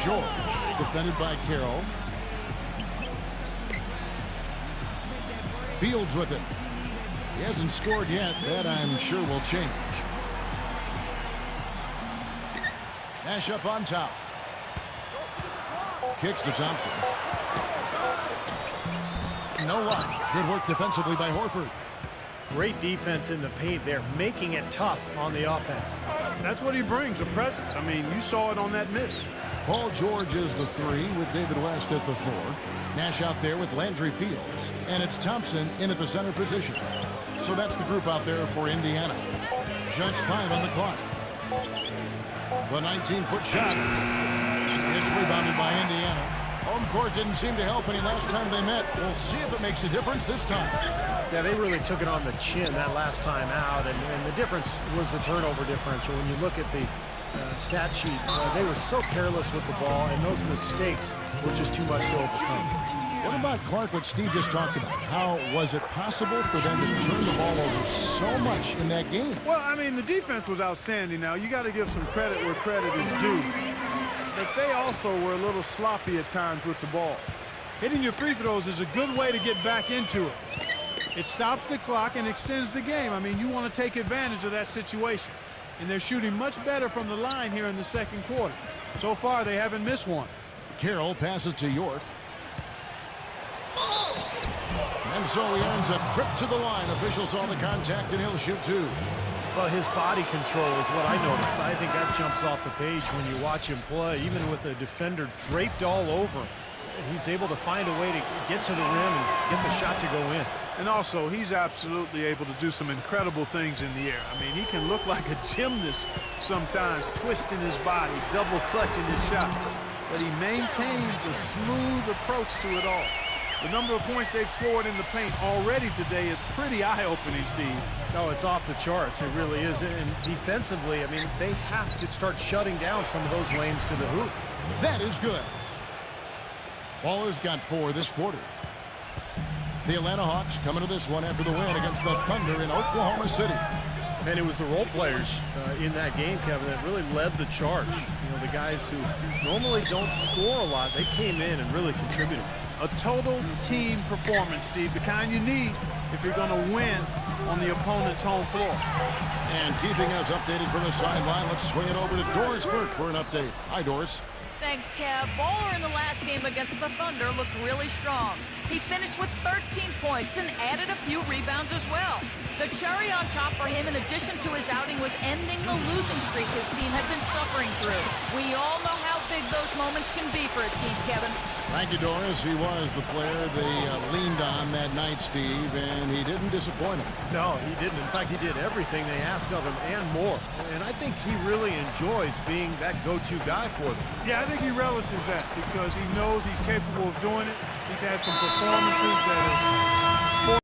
George, defended by Carroll. Fields with it. He hasn't scored yet. That, I'm sure, will change. Nash up on top. Kicks to Thompson. No luck. Good work defensively by Horford. Great defense in the paint there, making it tough on the offense. That's what he brings, a presence. I mean, you saw it on that miss. Paul George is the 3 with David West at the 4. Nash out there with Landry Fields. And it's Thompson in at the center position. So that's the group out there for Indiana. Just 5 on the clock. The 19-foot shot. It's rebounded by Indiana. Home court didn't seem to help any last time they met. We'll see if it makes a difference this time. Yeah, they really took it on the chin that last time out, and the difference was the turnover differential. When you look at the stat sheet, they were so careless with the ball, and those mistakes were just too much to overcome. What about Clark, what Steve just talked about? How was it possible for them to turn the ball over so much in that game? Well, I mean, the defense was outstanding. Now, you got to give some credit where credit is due. But they also were a little sloppy at times with the ball. Hitting your free throws is a good way to get back into it. It stops the clock and extends the game. I mean, you want to take advantage of that situation. And they're shooting much better from the line here in the second quarter. So far, they haven't missed one. Carroll passes to York. And so he earns a trip to the line. Officials saw the contact, and he'll shoot 2. Well, his body control is what I notice. I think that jumps off the page when you watch him play. Even with the defender draped all over, he's able to find a way to get to the rim and get the shot to go in. And also, he's absolutely able to do some incredible things in the air. I mean, he can look like a gymnast sometimes, twisting his body, double clutching his shot. But he maintains a smooth approach to it all. The number of points they've scored in the paint already today is pretty eye-opening, Steve. No, it's off the charts. It really is. And defensively, I mean, they have to start shutting down some of those lanes to the hoop. That is good. Baller's got 4 this quarter. The Atlanta Hawks coming to this one after the win against the Thunder in Oklahoma City. And it was the role players in that game, Kevin, that really led the charge. You know, the guys who normally don't score a lot, they came in and really contributed. A total team performance, Steve, the kind you need if you're going to win on the opponent's home floor. And keeping us updated from the sideline, let's swing it over to Doris Burke for an update. Hi, Doris. Thanks, Kev. Baller in the last game against the Thunder looked really strong. He finished with 13 points and added a few rebounds as well. The cherry on top for him, in addition to his outing, was ending the losing streak his team had been suffering through. We all know how big those moments can be for a team, Kevin. Thank you, Doris. He was the player they leaned on that night, Steve, and he didn't disappoint them. No, he didn't. In fact, he did everything they asked of him and more. And I think he really enjoys being that go-to guy for them. Yeah, I think he relishes that because he knows he's capable of doing it. He's had some performances that have